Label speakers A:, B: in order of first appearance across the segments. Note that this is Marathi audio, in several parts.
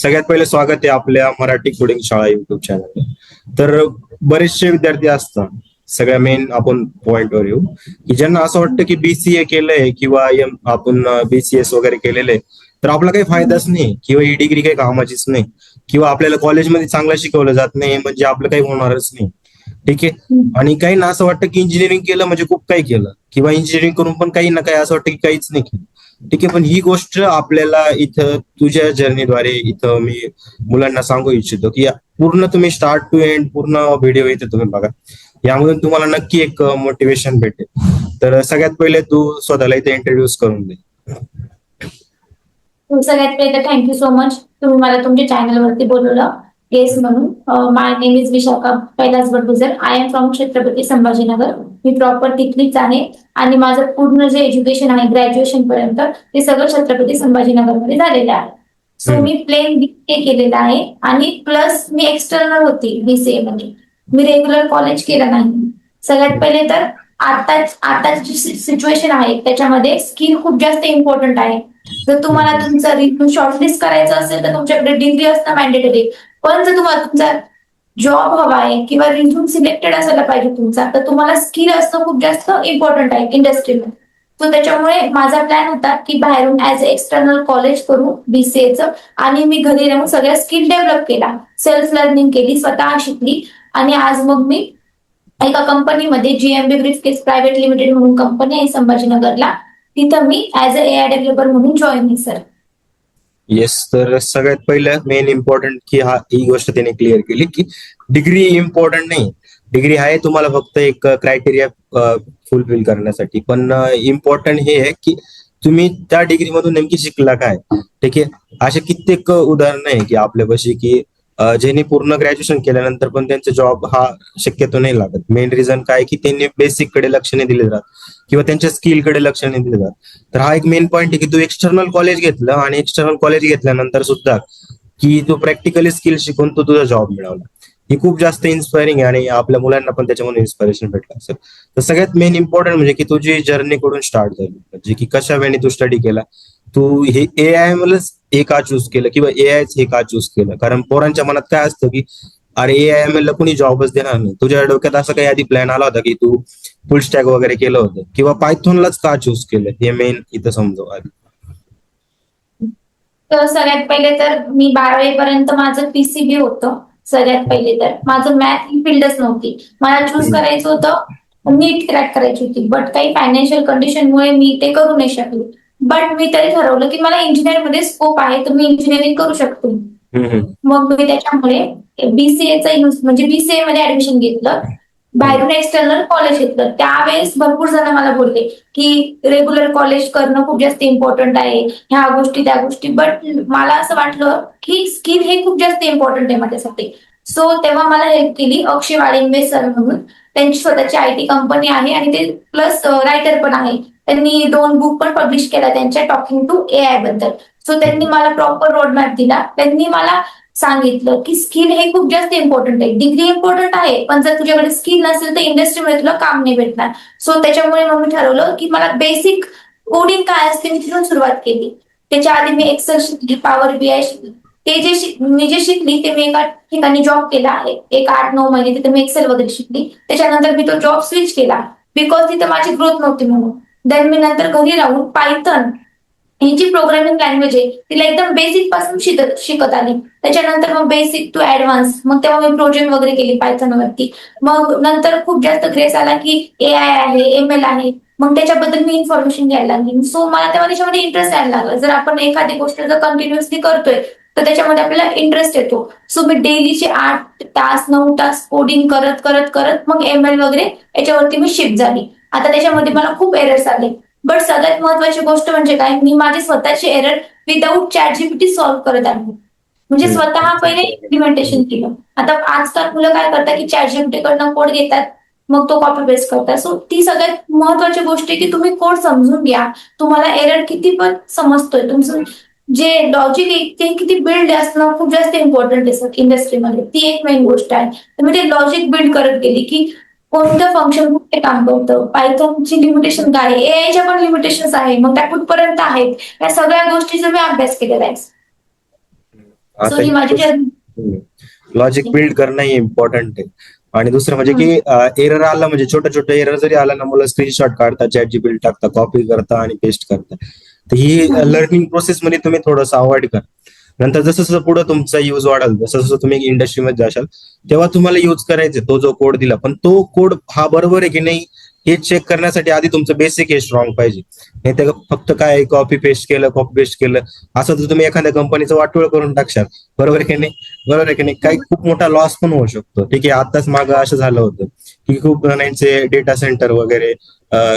A: सगळ्यात पहिले स्वागत आहे आपल्या मराठी कोडिंग शाळा युट्यूब चॅनल. तर बरेचसे विद्यार्थी असतात, सगळ्या मेन आपण पॉइंटवर येऊ की ज्यांना असं वाटतं की बीसीए केलंय किंवा आपण बीसीएस वगैरे केलेलं आहे तर आपला काही फायदाच नाही किंवा ही डिग्री काही कामाचीच नाही किंवा आपल्याला कॉलेजमध्ये चांगलं शिकवलं जात नाही म्हणजे आपलं काही होणारच नाही. ठीक आहे. आणि काही ना असं वाटतं की इंजिनिअरिंग केलं म्हणजे खूप काही केलं किंवा इंजिनिअरिंग करून पण काही ना काही असं वाटतं की काहीच नाही केलं. ठीक आहे. पण ही गोष्ट आपल्याला इथं तुझ्या जर्नीद्वारे इथं मी मुलांना सांगू इच्छितो की पूर्ण तुम्ही स्टार्ट टू एंड पूर्ण व्हिडिओ इथे तुम्ही बघा. यामधून तुम्हाला नक्की एक मोटिवेशन भेटेल. तर सगळ्यात पहिले तू स्वतःला इथे इंट्रोड्यूस करून दे.
B: सगळ्यात पहिले थँक्यू सो मच, तुम्ही मला तुमच्या चॅनलवरती बोलवलं गेस्ट म्हणून. My name is Vishakha Kailas Badgujar. I am from Chhatrapati Sambhajinagar. मी प्रॉपर तिथलीच आहे आणि माझं पूर्ण जे एज्युकेशन आहे ग्रॅज्युएशन पर्यंत ते सगळं छत्रपती संभाजीनगरमध्ये झालेलं आहे. सो मी प्लेन बीसीए केलेलं आहे आणि प्लस मी एक्सटर्नल होती बीसीए मध्ये. मी रेग्युलर कॉलेज केलं नाही. सगळ्यात पहिले तर आता जी सिच्युएशन आहे त्याच्यामध्ये स्किल खूप जास्त इम्पॉर्टंट आहे. जर तुम्हाला तुमचा रिझ्यूम शॉर्टलिस्ट करायचं असेल तर तुमच्याकडे डिग्री असणं मॅन्डेटरी. पण जर तुम्हाला तुमचा जॉब हवा आहे किंवा रिझ्यूम सिलेक्टेड असायला पाहिजे तुमचा, तर तुम्हाला स्किल असणं खूप जास्त इम्पॉर्टंट आहे इंडस्ट्रीमध्ये. सो त्याच्यामुळे माझा प्लॅन होता की बाहेरून ऍज एक्सटर्नल कॉलेज करू बीसीएचं आणि मी घरी राहून सगळ्या स्किल डेव्हलप केला, सेल्फ लर्निंग केली, स्वतः शिकली आणि आज मग मी एका कंपनीमध्ये जीएमबी ब्रीफकेस प्रायव्हेट लिमिटेड म्हणून कंपनी आहे संभाजीनगरला, तिथं मी ऍज अ एआय डेव्हलपर म्हणून जॉईन आहे सर.
A: येस. तर सगळ्यात पहिलं मेन इम्पॉर्टंट की ही गोष्ट त्याने क्लिअर केली की डिग्री इम्पॉर्टंट नाही. डिग्री आहे तुम्हाला फक्त एक क्रायटेरिया फुलफिल करण्यासाठी, पण इम्पॉर्टंट हे आहे की तुम्ही त्या डिग्री मधून नेमकी शिकला काय. ठीक आहे. असे कित्येक उदाहरण आहे की आपल्यापाशी की ज्यांनी पूर्ण ग्रॅज्युएशन केल्यानंतर पण त्यांचा जॉब हा शक्यतो नाही लागत. मेन रिझन काय की त्यांनी बेसिक कडे लक्ष नाही दिले जात किंवा त्यांच्या स्किल कडे लक्ष नाही दिले जात. तर हा एक मेन पॉईंट आहे की तू एक्सटर्नल कॉलेज घेतलं आणि एक्सटर्नल कॉलेज घेतल्यानंतर सुद्धा की तू प्रॅक्टिकली स्किल शिकून तू तुझा जॉब मिळवला. ही खूप जास्त इन्स्पायरिंग आहे आणि आपल्या मुलांना पण त्याच्यामध्ये इन्स्पिरेशन भेटलं असेल. तर सगळ्यात मेन इम्पॉर्टंट म्हणजे की तुझी जर्नी कडून स्टार्ट झाली, म्हणजे की कशा वेळी तू स्टडी केला, तू हे एआय मलाच हे का चूज केलं किंवा एआयच हे का चूज केलं. कारण पोरांच्या मनात काय असतं की अरे एआय एम एल ला कुणी जॉबच देणार नाही. तुझ्या डोक्यात असं काही आधी प्लॅन आला होता की तू फुल स्टॅक वगैरे केलं होतं किंवा पायथॉनलाच का चूज केलं, हे मेन इथं समजव आधी.
B: तर सगळ्यात पहिले तर मी 12वी पर्यंत माझं पीसीबी होतं. सगळ्यात पहिले तर माझं मॅथ ही फील्डच नव्हती. मला चूज करायचं होतं, नीट क्रॅक करायची होती, बट काही फायनान्शियल कंडिशनमुळे मी ते करू नाही शकले. बट मी तरी ठरवलं की मला इंजिनिअर मध्ये स्कोप आहे तर मी इंजिनिअरिंग करू शकतो. मग मी त्याच्यामुळे बीसीएचा म्हणजे बीसीए मध्ये ऍडमिशन घेतलं. बाहेरून एक्सटर्नल कॉलेज घेतलं. त्यावेळेस भरपूर जण मला बोलले की रेग्युलर कॉलेज करणं खूप जास्त इम्पॉर्टंट आहे, ह्या गोष्टी त्या गोष्टी. बट मला असं वाटलं की स्किल हे खूप जास्त इम्पॉर्टंट आहे माझ्यासाठी. सो तेव्हा मला हेल्प केली अक्षय वाळिंबे सर म्हणून. त्यांची स्वतःची आयटी कंपनी आहे आणि ते प्लस रायटर पण आहे. त्यांनी 2 बुक पण पब्लिश केला त्यांच्या टॉकिंग टू एआय बद्दल. सो त्यांनी मला प्रॉपर रोडमॅप दिला. त्यांनी मला सांगितलं की स्किल हे खूप जास्त इम्पॉर्टंट आहे. डिग्री इम्पॉर्टंट आहे, पण जर तुझ्याकडे स्किल नसेल तर इंडस्ट्रीमध्ये तुला काम नाही भेटणार. सो त्याच्यामुळे मग मी ठरवलं की मला बेसिक कोडिंग काय असते मी तिथून सुरुवात केली. त्याच्या आधी मी एक्सेल शिकली, पॉवर बीआय शिकली. ते मी जे शिकली ते मी एका ठिकाणी जॉब केला आहे एक 8-9 महिने. तिथे मी एक्सेल वगैरे शिकली. त्याच्यानंतर मी तो जॉब स्विच केला बिकॉज तिथे माझी ग्रोथ नव्हती म्हणून. देन मी नंतर घरी राहून पायथन ही जी प्रोग्रामिंग लँग्वेज आहे तिला एकदम बेसिक पासून शिकत आली. त्याच्यानंतर मग बेसिक टू ऍडव्हान्स, मग तेव्हा मी प्रोजेक्ट वगैरे केली पायथन वरती. मग नंतर खूप जास्त क्रेज आला की एआय आहे, एमएल आहे. मग त्याच्याबद्दल मी इन्फॉर्मेशन घ्यायला लागली. सो मला तेव्हा त्याच्यामध्ये इंटरेस्ट यायला लागला. जर आपण एखादी गोष्ट जर कंटिन्युअसली करतोय तर त्याच्यामध्ये आपल्याला इंटरेस्ट येतो. सो मी डेलीचे 8 तास 9 तास कोडिंग करत करत करत मग एमएल वगैरे याच्यावरती मी शिफ्ट झाली. आता त्याच्यामध्ये मला खूप एरर्स आले. बट सगळ्यात महत्वाची गोष्ट म्हणजे काय, मी माझे स्वतःचे error without chat GPT solve करत आहे. म्हणजे स्वतः पहिले इम्प्लिमेंटेशन केलं. आता आजकाल मुलं काय करतात की चॅट जीपीटी कडनं कोड घेतात, मग तो कॉपी पेस्ट करतात. सो ती सगळ्यात महत्वाची गोष्ट आहे की तुम्ही कोड समजून घ्या. तुम्हाला एरर किती पण समजतोय, तुमचं जे लॉजिक आहे ते किती बिल्ड असणं खूप जास्त इम्पॉर्टंट आहे इंडस्ट्रीमध्ये. ती एक मेन गोष्ट आहे. तर मी ते लॉजिक बिल्ड करत गेली की कोणतं फंक्शन कुठे काम करतं, पायथॉनची लिमिटेशन काय आहे, एआयच्या पण लिमिटेशन आहे, मग त्या कुठपर्यंत आहेत, या सगळ्या गोष्टीचा मी अभ्यास केलेला आहे. सो
A: आता
B: ही माझी जर्नी.
A: लॉजिक बिल्ड करणं ही इम्पॉर्टंट आहे. आणि दुसरं म्हणजे की एरर आला म्हणजे छोटं छोटं एरर जरी आला ना, मुलं स्क्रीनशॉट काढतात, ChatGPT टाकता, कॉपी करता आणि पेस्ट करता. तर ही लर्निंग प्रोसेस मध्ये तुम्ही थोडंसं अवॉइड करा. नंतर जसं जसं पुढे तुमचा यूज वाढेल, जसं जसं तुम्ही इंडस्ट्रीमध्ये जाशाल, तेव्हा तुम्हाला यूज करायचे तो जो कोड दिला, पण तो कोड हा बरोबर आहे की नाही हे चेक करण्यासाठी आधी तुमचं बेसिक हे स्ट्रॉंग पाहिजे. नाही तर फक्त काय कॉपी पेस्ट केलं असं तर तुम्ही एखाद्या कंपनीचं वाटोळ करून टाकशाल. बरोबर आहे की नाही? बरोबर आहे की नाही? काही खूप मोठा लॉस पण होऊ शकतो. ठीक आहे, आताच मागं असं झालं होतं की खूप जणांचे डेटा सेंटर वगैरे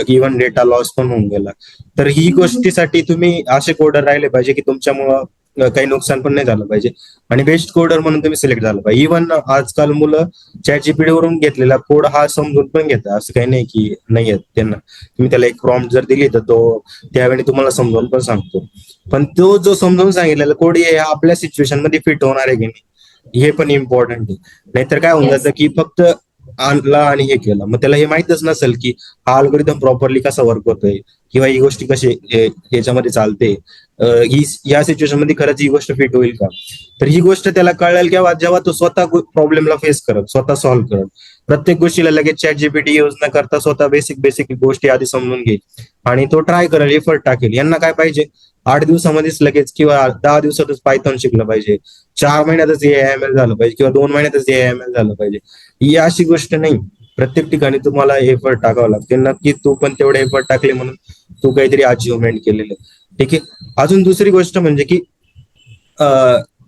A: इव्हन डेटा लॉस पण होऊन गेला. तर ही गोष्टीसाठी तुम्ही असे कोडर राहिले पाहिजे की तुमच्यामुळं काही नुकसान पण नाही झालं पाहिजे. आणि बेस्ट कोडर म्हणून तुम्ही सिलेक्ट झालं पाहिजे. इव्हन आजकाल मुलं ChatGPT वरून घेतलेला कोड हा समजून पण घेतात. असं काही नाही की नाही येत त्यांना. तुम्ही त्याला एक प्रॉम्प्ट जर दिली तर तो त्यावेळी तुम्हाला समजावून पण सांगतो. पण तो जो समजावून सांगितलेला कोड आहे आपल्या सिच्युएशन मध्ये फिट होणार आहे की नाही हे पण इम्पॉर्टंट आहे. नाहीतर काय होऊन जातं की फक्त आणला आणि हे केलं, मग त्याला हे माहितच नसेल की हा अल्गोरिदम प्रॉपरली कसा वर्क होतोय किंवा ही गोष्टी कशी याच्यामध्ये चालते, ही या सिच्युएशन मध्ये खरंच ही गोष्ट फिट होईल का. तर ही गोष्ट त्याला कळेल केव्हा, जेव्हा तो स्वतः प्रॉब्लेमला फेस करत, स्वतः सॉल्व्ह करत. प्रत्येक गोष्टीला लगेच ChatGPT यूज न करता स्वतः बेसिक बेसिक गोष्टी आधी समजून घेईल आणि तो ट्राय करेल, एफर्ट टाकेल. यांना काय पाहिजे 8 दिवसामध्येच लगेच किंवा 10 दिवसातच पायथॉन शिकलं पाहिजे, 4 महिन्यातच AIML झालं पाहिजे किंवा 2 महिन्यातच AIML झालं पाहिजे. ही अशी गोष्ट नाही. प्रत्येक ठिकाणी तुम्हाला एफर्ट टाकावं लागते. नक्की तू पण तेवढे एफर्ट टाकले म्हणून तू काहीतरी अचिव्हमेंट केलेलं. ठीक आहे. अजून दुसरी गोष्ट म्हणजे की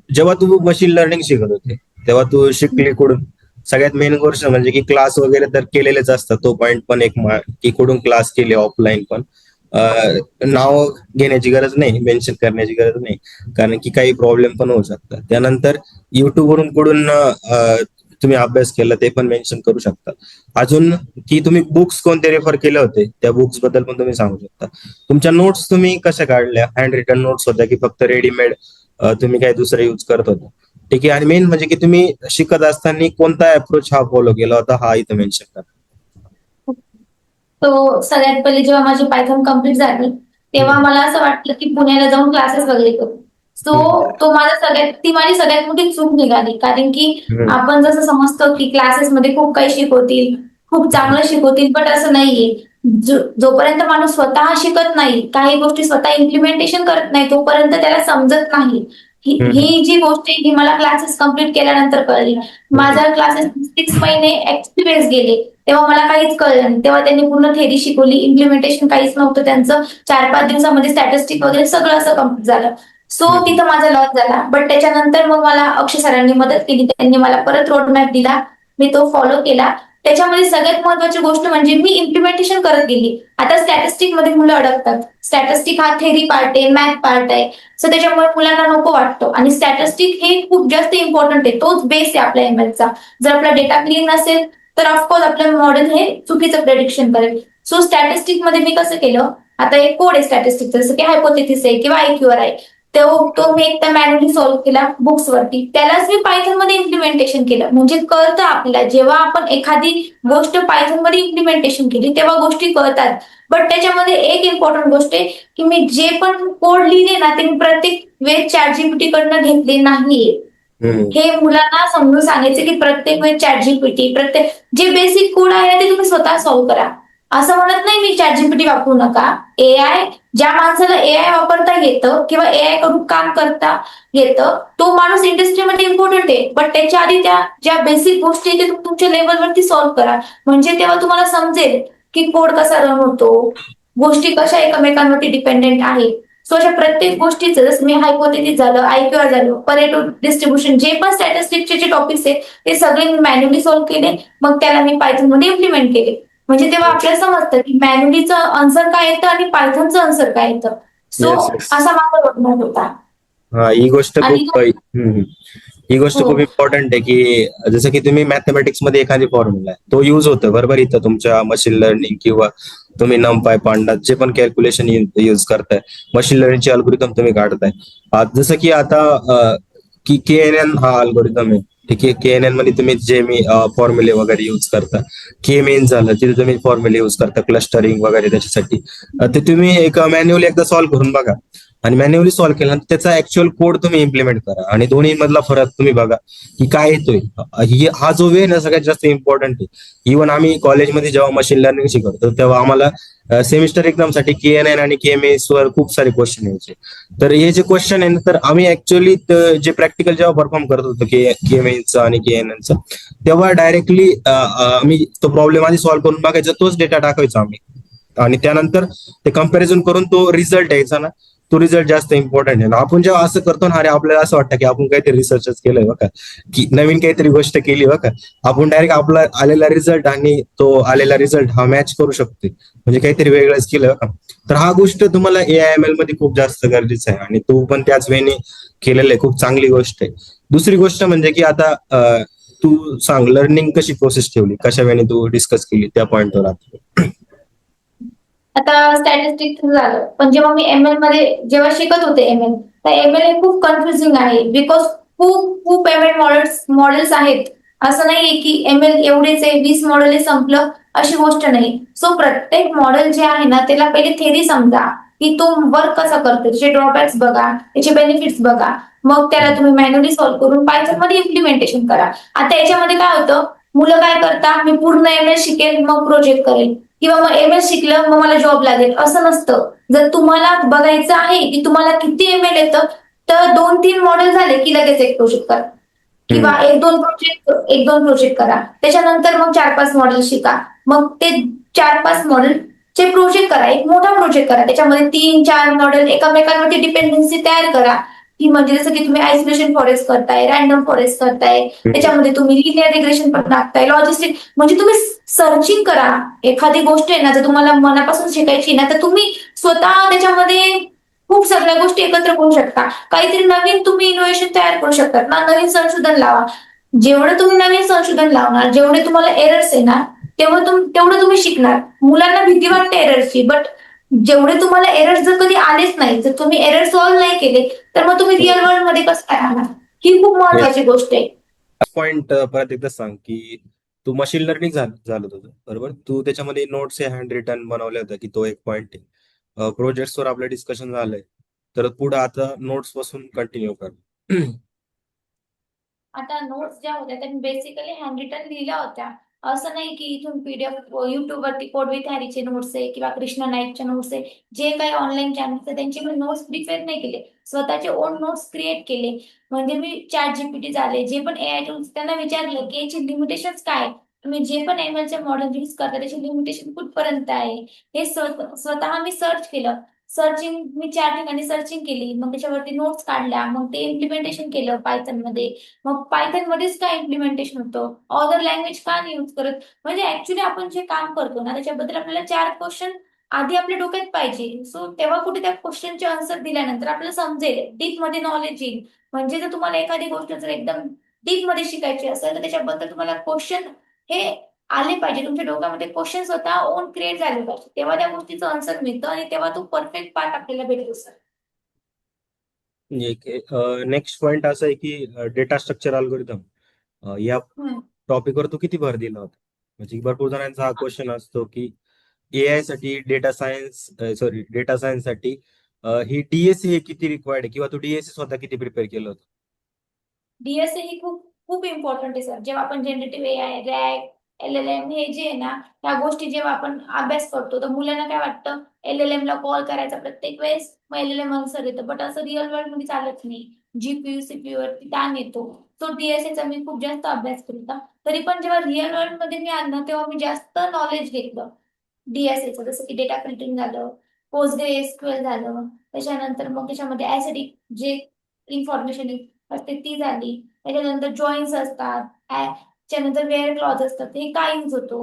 A: जेव्हा तू मशीन लर्निंग शिकत होते तेव्हा तू शिकली कुठून? सगळ्यात मेन गोष्ट म्हणजे की क्लास वगैरे तर केलेलेच असतात. तो पॉईंट पण एक की कुठून क्लास केले ऑफलाईन पण. नाव घेण्याची गरज नाही, मेन्शन करण्याची गरज नाही, कारण की काही प्रॉब्लेम पण होऊ शकतात. त्यानंतर युट्यूब वरून कुठून तुम्ही अभ्यास केला ते पण मेन्शन करू शकता. अजून की तुम्ही बुक्स कोणते रेफर केले होते त्या बुक्स बद्दल पण तुम्ही सांगू शकता. तुमच्या नोट्स तुम्ही कशा काढल्या, हँड रिटन नोट्स होत्या की फक्त रेडीमेड तुम्ही काही दुसरं युज करत होता. ठीक आहे. आणि मेन म्हणजे की तुम्ही शिकत असताना कोणता अप्रोच हा फॉलो केला होता हा इथं मेन्शन करा.
B: तो सगळ्यात पहिले जेव्हा माझी पायथन कम्प्लीट झाली तेव्हा मला असं वाटलं की पुण्याला जाऊन क्लासेस वगैरे करू. सो तो ती माझी सगळ्यात मोठी चूक निघाली, कारण की आपण जसं समजतो की क्लासेसमध्ये खूप काही शिकवतील, खूप चांगलं शिकवतील, बट असं नाहीये. जोपर्यंत माणूस स्वतः शिकत नाही, काही गोष्टी स्वतः इम्प्लिमेंटेशन करत नाही, तोपर्यंत त्याला समजत नाही. ही जी गोष्ट आहे ही मला क्लासेस कम्प्लीट केल्यानंतर कळली. माझ्या क्लासेस 6 महिने एक्सपिरियन्स गेले तेव्हा मला काहीच कळलं नाही. तेव्हा त्यांनी पूर्ण थेरी शिकवली, इम्प्लिमेंटेशन काहीच नव्हतं त्यांचं. 4-5 दिवसामध्ये स्टॅटिस्टिक वगैरे सगळं असं कम्प्लीट झालं. सो तिथं माझा लॉस झाला. बट त्याच्यानंतर मग मला अक्षय सरांनी मदत केली. त्यांनी मला परत रोडमॅप दिला. मी तो फॉलो केला. त्याच्यामध्ये सगळ्यात महत्वाची गोष्ट म्हणजे मी इम्प्लिमेंटेशन करत गेली. आता स्टॅटिस्टिक मध्ये मुलं अडकतात. स्टॅटिस्टिक हा थेरी पार्ट आहे, मॅथ पार्ट आहे. सो त्याच्यामुळे मुलांना नको वाटतो. आणि स्टॅटिस्टिक हे खूप जास्त इम्पॉर्टंट आहे. तोच बेस आहे आपल्या ML चा. जर आपला डेटा क्लीन नसेल तर ऑफकोर्स आपलं मॉडेल हे चुकीचं प्रेडिक्शन करेल. सो स्टॅटिस्टिक मध्ये मी कसं केलं, आता एक कोड आहे स्टॅटिस्टिक जसं की हायपोथेसिस आहे किंवा IQR आहे. तो मी एकदा मॅन्युअली सॉल्व्ह केला बुक्स वरती. त्यालाच मी पायथन मध्ये इम्प्लिमेंटेशन केलं. म्हणजे कळतं आपल्याला जेव्हा आपण एखादी गोष्ट पायथन मध्ये इम्प्लिमेंटेशन केली तेव्हा गोष्टी कळतात. बट त्याच्यामध्ये एक इम्पॉर्टंट गोष्ट आहे की मी जे पण कोड लिहिले ना ते मी प्रत्येक वेळेस ChatGPT कडनं घेतले नाहीये. हे मुलांना समजून सांगायचं की प्रत्येक वेळेस ChatGPT प्रत्येक जे बेसिक कोड आहे ना ते तुम्ही स्वतः सॉल्व्ह करा. असं म्हणत नाही मी ChatGPT वापरू नका. ज्या माणसाला AI वापरता येतं किंवा AI कडून काम करता येतं तो माणूस इंडस्ट्रीमध्ये इम्पॉर्टंट आहे. बट त्याच्या आधी त्या ज्या बेसिक गोष्टी आहेत ते तुमच्या लेवलवरती सॉल्व्ह करा. म्हणजे तेव्हा तुम्हाला समजेल की कोड कसा रन होतो, गोष्टी कशा एकमेकांवरती डिपेंडेंट आहे. सो अशा प्रत्येक गोष्टीचं जसं मी हायपोथेसिस झालं, IQR झालं, परेटो डिस्ट्रीब्युशन, जे पण स्टॅटिस्टिक्सचे जे टॉपिक्स आहेत ते सगळे मी मॅन्युअली सॉल्व्ह केले. मग त्याला मी पायथन मध्ये इम्प्लिमेंट केले. म्हणजे तेव्हा आपल्याला समजतं की मॅन्युअलीचं आन्सर काय येतं आणि पायथनचं आन्सर काय येतं. So
A: yes yes.
B: असा माझा रोडमॅप होता.
A: हा ही गोष्ट
B: आणि
A: खूप ही गोष्ट
B: हो
A: खूप इम्पॉर्टंट आहे की जसं की तुम्ही मॅथमॅटिक्स मध्ये एखादी फॉर्म्युला आहे तो युज होतो बरोबर इथं तुमच्या मशीन लर्निंग किंवा तुम्ही NumPy पांडा जे पण कॅल्क्युलेशन युज करताय, मशीन लर्निंगचे अल्गोरिदम तुम्ही काढताय. जसं की आता की KNN हा अल्गोरिदम आहे. ठीक आहे. KNN मध्ये तुम्ही जे मी फॉर्म्युले वगैरे युज करता, के मेन झालं तिथे तुम्ही फॉर्म्युले युज करता क्लस्टरिंग वगैरे त्याच्यासाठी. ते तुम्ही एक मॅन्युअली एकदा सॉल्व्ह करून बघा. आणि मॅन्युअली सॉल्व्ह केला त्याचा ऍक्च्युअल कोड तुम्ही इम्प्लिमेंट करा आणि दोन्ही मधला फरक तुम्ही बघा की काय येतोय. हा जो वे ना सगळ्यात जास्त इम्पॉर्टंट आहे. इव्हन आम्ही कॉलेजमध्ये जेव्हा मशीन लर्निंग शिकवतो तेव्हा आम्हाला सेमिस्टर एक्झामसाठी KNN आणि KMS वर खूप सारे क्वेश्चन यायचे. तर हे जे क्वेश्चन आहे ना तर आम्ही ऍक्च्युअली जे प्रॅक्टिकल जेव्हा परफॉर्म करत होतो KMS आणि KNN तेव्हा डायरेक्टली आम्ही तो प्रॉब्लेम आधी सॉल्व्ह करून बघायचा तोच डेटा टाकायचा आम्ही आणि त्यानंतर ते कम्पॅरिझन करून तो रिझल्ट यायचा ना तो रिझल्ट जास्त इम्पॉर्टंट आहे ना. आपण जेव्हा असं करतो ना अरे आपल्याला असं वाटतं की आपण काहीतरी रिसर्चच केलंय बघा की नवीन काहीतरी गोष्ट केली बघा आपण डायरेक्ट आपला आलेला रिझल्ट आणि तो आलेला रिझल्ट हा मॅच करू शकते म्हणजे काहीतरी वेगळंच केलं बघा. तर हा गोष्ट तुम्हाला AIML मध्ये खूप जास्त गरजेचं आहे आणि तो पण त्याच वेने केलेलं आहे. खूप चांगली गोष्ट आहे. दुसरी गोष्ट म्हणजे की आता तू सांग लर्निंग कशी प्रोसेस ठेवली कशा वेळी तू डिस्कस केली त्या पॉइंटवर आता.
B: आता स्टॅटिस्टिक्स झालं, पण जेव्हा मी ML मध्ये जेव्हा शिकत होते ML, तर ML हे खूप कन्फ्युजिंग आहे बिकॉज खूप खूप ML मॉडेल्स आहेत. असं नाहीये की ML एवढेच आहे 20 मॉडेल आहे संपलं अशी गोष्ट नाही. सो प्रत्येक मॉडेल जे आहे ना त्याला पहिले थेरी समजा की तो वर्क कसा करतो, त्याचे ड्रॉबॅक्स बघा, त्याचे बेनिफिट्स बघा, मग त्याला तुम्ही मॅन्युअली सॉल्व्ह करून पायथन मध्ये इम्प्लिमेंटेशन करा. आता याच्यामध्ये काय होतं, मुलं काय करतात, मी पूर्ण ML शिकेल मग प्रोजेक्ट करेल किंवा मग ML शिकलं मग मला जॉब लागेल असं नसतं. जर तुम्हाला बघायचं आहे की तुम्हाला किती ML येतं तर 2-3 मॉडेल झाले की लगेच एक प्रोजेक्ट करा किंवा एक दोन प्रोजेक्ट करा. त्याच्यानंतर मग 4-5 मॉडेल शिका. मग ते 4-5 मॉडेल चे प्रोजेक्ट करा, एक मोठा प्रोजेक्ट करा. त्याच्यामध्ये 3-4 मॉडेल एकमेकांवरती डिपेंडन्सी तयार करा की म्हणजे जसं की तुम्ही आयसोलेशन फॉरेस्ट करताय, रॅन्डम फॉरेस्ट करताय, त्याच्यामध्ये तुम्ही लिनियर रिग्रेशन पण टाकताय, लॉजिस्टिक म्हणजे तुम्ही सर्चिंग करा. एखादी गोष्ट आहे ना जर तुम्हाला मनापासून शिकायची ना तर तुम्ही स्वतः त्याच्यामध्ये खूप सगळ्या गोष्टी एकत्र करू शकता. काहीतरी नवीन तुम्ही इनोव्हेशन तयार करू शकतात ना, नवीन संशोधन लावा. जेवढं तुम्ही नवीन संशोधन लावणार, जेवढे तुम्हाला एरर्स येणार तेवढं तुम्ही शिकणार. मुलांना भीती वाटते एरर्सची, बट जेवढे तुम्हाला एरर्स जर कधी आलेच नाही, जर तुम्ही एरर सॉल्व्ह नाही केले तर मग तुम्ही रिअल वर्ल्ड मध्ये कसं काय राहणार. ही खूप महत्वाची गोष्ट आहे.
A: पॉइंट परत एकदा सांग की तू मशीन लर्निंग झालं तुझं बरोबर तू त्याच्यामध्ये नोट्स हे हँड रिटन बनवले होते की तो एक पॉइंट आहे. प्रोजेक्ट्सवर आपलं डिस्कशन झालंय तर पुढे आता नोट्स पासून कंटिन्यू कर.
B: आता नोट्स ज्या होत्या त्या बेसिकली हँड रिटन लिहिल्या होत्या. असं नाही की इथून PDF युट्यूबवरती कोड विथ हॅरीचे नोट्स आहे किंवा कृष्णा नाईकच्या नोट्स आहे, जे काही ऑनलाईन चॅनल्स आहे त्यांचे मी नोट्स प्रिपेअर नाही केले, स्वतःचे ओन नोट्स क्रिएट केले. म्हणजे मी ChatGPT झाले, जे पण AI टूल्स त्यांना विचारलं की याची लिमिटेशन्स काय, तुम्ही जे पण ML चे मॉडेल यूज करता त्याची लिमिटेशन कुठपर्यंत आहे, हे स्वतः मी सर्च केलं. सर्चिंग मी 4 ठिकाणी सर्चिंग केली, मग त्याच्यावरती नोट्स काढल्या, मग ते इम्प्लिमेंटेशन केलं पायथन मध्ये. मग पायथन मध्येच काय इम्प्लिमेंटेशन होतं, अदर लँग्वेज का नाही यूज करत. म्हणजे ऍक्च्युली आपण जे काम करतो ना त्याच्याबद्दल आपल्याला 4 क्वेश्चन आधी आपल्या डोक्यात पाहिजे. सो तेव्हा कुठे त्या क्वेश्चनचे आन्सर दिल्यानंतर आपल्याला समजेल, डीप मध्ये नॉलेज येईल. म्हणजे जर तुम्हाला एखादी गोष्ट जर एकदम डीप मध्ये शिकायची असेल तर त्याच्याबद्दल तुम्हाला क्वेश्चन हे आले पाहिजे, तुमच्या डोक्यामध्ये क्वेश्चन स्वतः ओन क्रिएट झाले पाहिजे, तेव्हा त्या गोष्टीचं आन्सर मिळतं आणि तेव्हा तो परफेक्ट पार्ट आपल्याला भेटतो सर.
A: नेक्स्ट पॉइंट असं आहे की डेटा स्ट्रक्चर अल्गोरिदम या टॉपिकवर तू किती भर दिला होता. म्हणजे भरपूर जणांचा हा क्वेश्चन असतो की AI साठी डेटा सायन्स साठी ही DSA हे किती रिक्वायर्ड आहे किंवा तू DSA स्वतः किती प्रिपेअर केलं होतं.
B: DSA ही खूप खूप इम्पॉर्टंट आहे सर. जेव्हा आपण जनरेटिव्ह AI, रॅग, LLM हे जे आहे ना, ह्या गोष्टी जेव्हा आपण अभ्यास करतो, तर मुलांना काय वाटतं, LLM ला कॉल करायचा प्रत्येक वेळेस, मग LLM आन्सर येतं. बट असं रिअल वर्ल्ड मध्ये चालत नाही. GPU, CPU वरती ताण येतो. तो DSA चा मी खूप जास्त अभ्यास केला. तरी पण जेव्हा रिअल वर्ल्ड मध्ये मी आलं, तेव्हा मी जास्त नॉलेज घेतलं DSA चं. जसं की डेटा फिल्टरिंग झालं, PostgreSQL झालं, त्याच्यानंतर मग त्याच्यामध्ये ऍसिडिक जे इन्फॉर्मेशन असते ती झाली. त्याच्यानंतर जॉईन्स असतात, त्याच्यानंतर वेअर क्लॉज असतात, हे काय यूज होतो.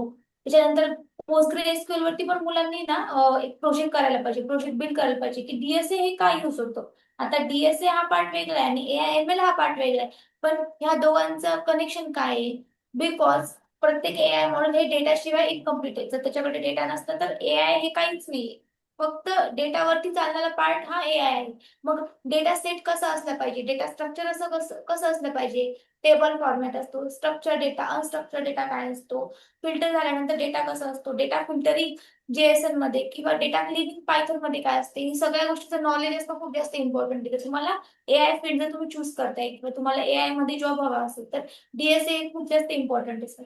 B: त्याच्यानंतर PostgreSQL वरती पण मुलांनी ना एक प्रोजेक्ट करायला पाहिजे, प्रोजेक्ट बिल्ड करायला पाहिजे की DSA हे काय यूज होतं. आता DSA हा पार्ट वेगळा आहे आणि AI/ML हा पार्ट वेगळा आहे. पण ह्या दोघांचं कनेक्शन काय आहे, बिकॉज प्रत्येक AI मॉडेल हे डेटा शिवाय इनकम्प्लीट आहे. जर त्याच्याकडे डेटा नसतं तर AI हे काहीच नाहीये. फक्त डेटावरती चालणारा पार्ट हा AI आहे. मग डेटा सेट कसा असला पाहिजे, डेटा स्ट्रक्चर असं कसं कसं असलं पाहिजे, टेबल फॉर्मॅट असतो, स्ट्रक्चर डेटा, अनस्ट्रक्चर डेटा काय असतो, फिल्टर झाल्यानंतर डेटा कसा असतो, डेटा फिल्टरिंग JSON मध्ये किंवा डेटा क्लिनिंग पायथॉन मध्ये काय असते, ही सगळ्या गोष्टीचं नॉलेज असणं खूप जास्त इम्पॉर्टंट आहे. तर तुम्हाला एआय फील्ड जर तुम्ही चूज करताय किंवा तुम्हाला एआय मध्ये जॉब हवा असेल तर DSA खूप जास्त इम्पॉर्टंट आहे सर.